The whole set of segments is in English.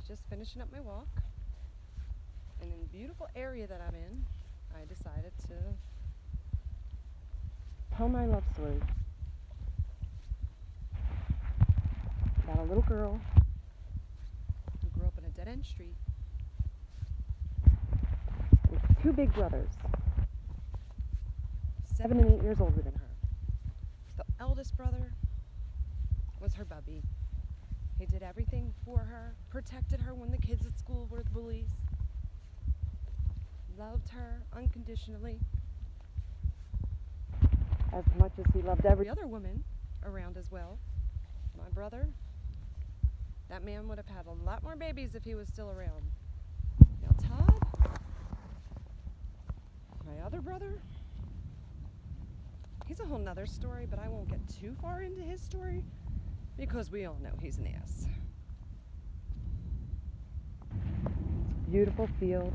just finishing up my walk. And in the beautiful area that I'm in, I decided to tell my love story about a little girl who grew up in a dead-end street with two big brothers, 7 and 8 years older than her. The eldest brother was her bubby. He did everything for her, protected her when the kids at school were the bullies, loved her unconditionally, as much as he loved every other woman around as well. My brother, that man would have had a lot more babies if he was still around. Now Todd, my other brother, he's a whole nother story, but I won't get too far into his story because we all know he's an ass. Beautiful field.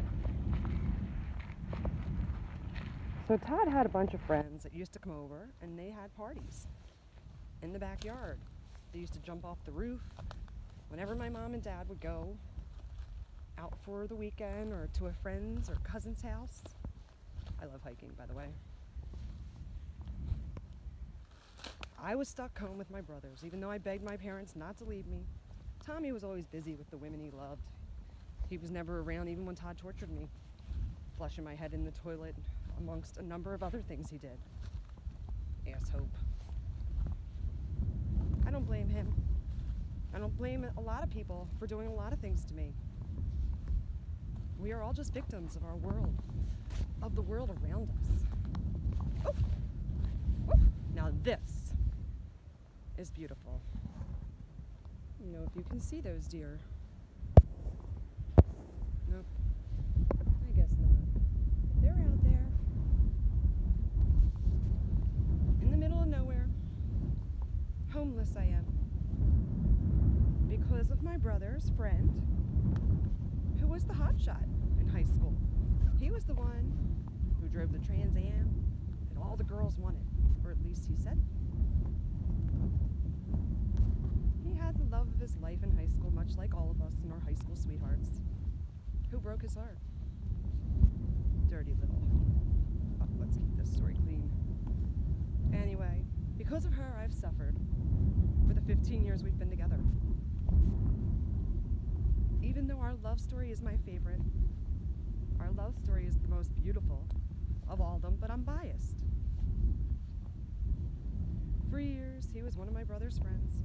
So Todd had a bunch of friends that used to come over, and they had parties in the backyard. They used to jump off the roof. Whenever my mom and dad would go out for the weekend or to a friend's or cousin's house. I love hiking, by the way. I was stuck home with my brothers, even though I begged my parents not to leave me. Tommy was always busy with the women he loved. He was never around even when Todd tortured me, flushing my head in the toilet, amongst a number of other things he did. Ass hope. I don't blame him. I don't blame a lot of people for doing a lot of things to me. We are all just victims of our world, of the world around us. Oh. Oh. Now this is beautiful. I don't know if you can see those deer. Nope. I guess not. They're out there in the middle of nowhere. Homeless I am because of my brother's friend who was the hotshot in high school. He was the one who drove the Trans Am that all the girls wanted, or at least he said. He had the love of his life in high school, much like all of us and our high school sweethearts, who broke his heart. Dirty little. Oh, let's keep this story clean. Anyway, because of her, I've suffered for the 15 years we've been together. Even though our love story is my favorite, our love story is the most beautiful of all of them, but I'm biased. For years, he was one of my brother's friends.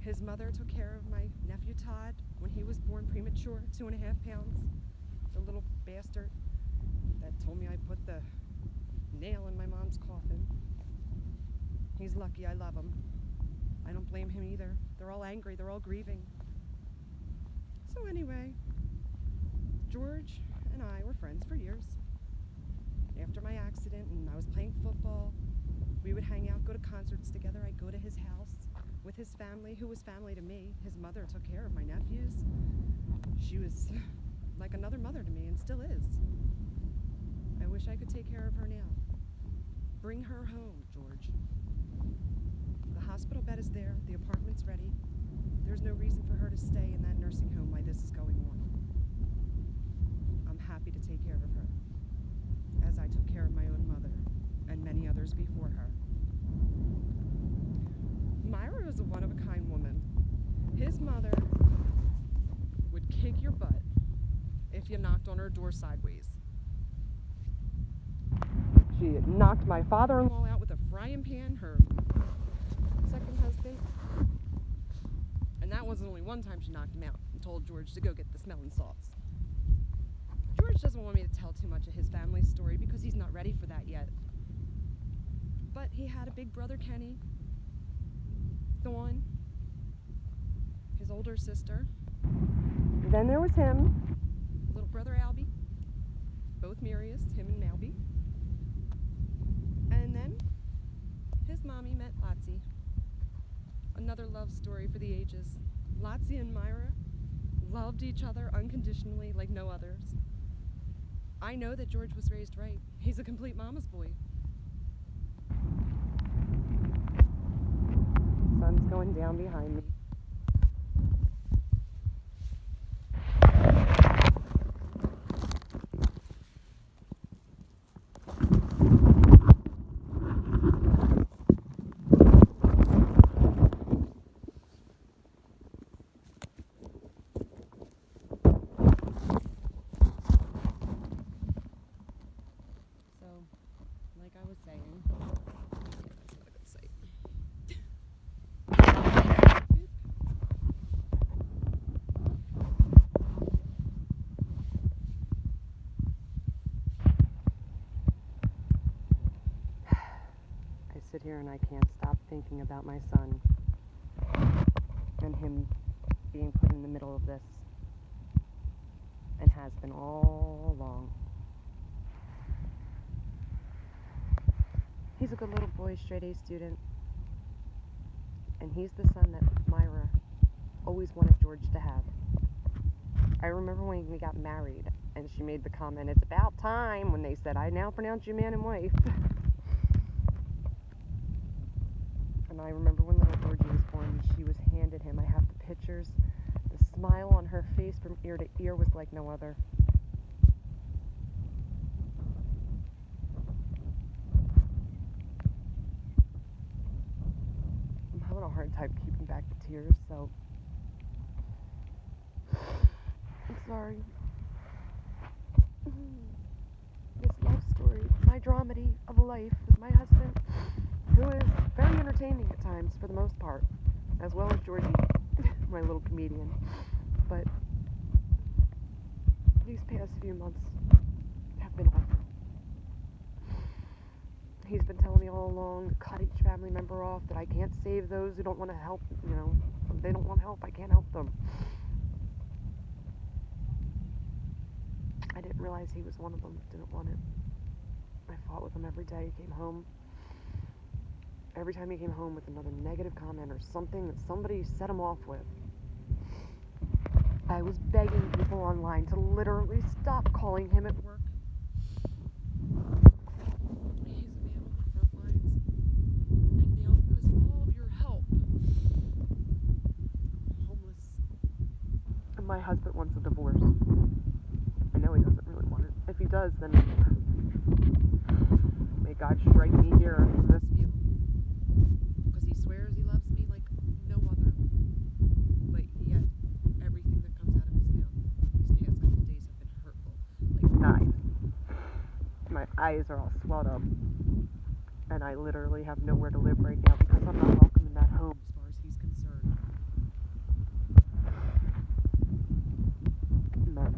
His mother took care of my nephew Todd when he was born premature, 2.5 pounds. The little bastard that told me I put the nail in my mom's coffin. He's lucky, I love him. I don't blame him either. They're all angry, they're all grieving. So anyway, George and I were friends for years. After my accident and I was playing football, we would hang out, go to concerts together. I'd go to his house with his family, who was family to me. His mother took care of my nephews. She was like another mother to me and still is. I wish I could take care of her now. Bring her home, George. The hospital bed is there, the apartment's ready. There's no reason for her to stay in that nursing home while this is going on. I'm happy to take care of her, as I took care of my own mother and many others before her. Myra is a one-of-a-kind woman. His mother would kick your butt if you knocked on her door sideways. She knocked my father-in-law out with a frying pan, her second husband. And that wasn't only one time she knocked him out and told George to go get the smelling salts. George doesn't want me to tell too much of his family story because he's not ready for that yet. But he had a big brother, Kenny, Dawn, his older sister. And then there was him, little brother Albie, both Marius, him and Malby. And then his mommy met Lotzie. Another love story for the ages. Lotzie and Myra loved each other unconditionally like no others. I know that George was raised right. He's a complete mama's boy. Sun's going down behind me. here and I can't stop thinking about my son and him being put in the middle of this, and has been all along. He's a good little boy, straight A student, and he's the son that Myra always wanted George to have. I remember when we got married and she made the comment, "It's about time," when they said, "I now pronounce you man and wife." And I remember when little Georgie was born, she was handed him. I have the pictures. The smile on her face from ear to ear was like no other. I'm having a hard time keeping back the tears, so I'm sorry. This love story, my dramedy of a life with my husband, who is very entertaining at times for the most part, as well as Georgie, my little comedian. But these past few months have been awful. He's been telling me all along to cut each family member off, that I can't save those who don't want to help, if they don't want help, I can't help them. I didn't realize he was one of them that didn't want it. I fought with him every day he came home. Every time he came home with another negative comment or something that somebody set him off with, I was begging people online to literally stop calling him at work. He's a man on the front lines, and now because of all of your help, I'm homeless. And my husband wants a divorce. I know he doesn't really want it. If he does, then may God strike me here in this view. Because he swears he loves me like no other. But yet, everything that comes out of his mouth these past couple days have been hurtful. Like knives. My eyes are all swelled up. And I literally have nowhere to live right now because I'm not welcome in that home as far as he's concerned. Men.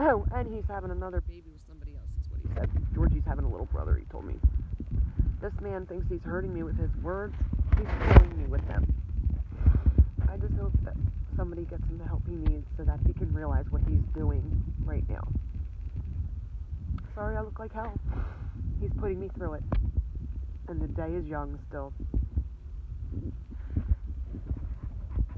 Oh, and he's having another baby with somebody else, is what he said. Georgie's having a little brother, he told me. This man thinks he's hurting me with his words. He's killing me with them. I just hope that somebody gets him the help he needs so that he can realize what he's doing right now. Sorry I look like hell. He's putting me through it. And the day is young still.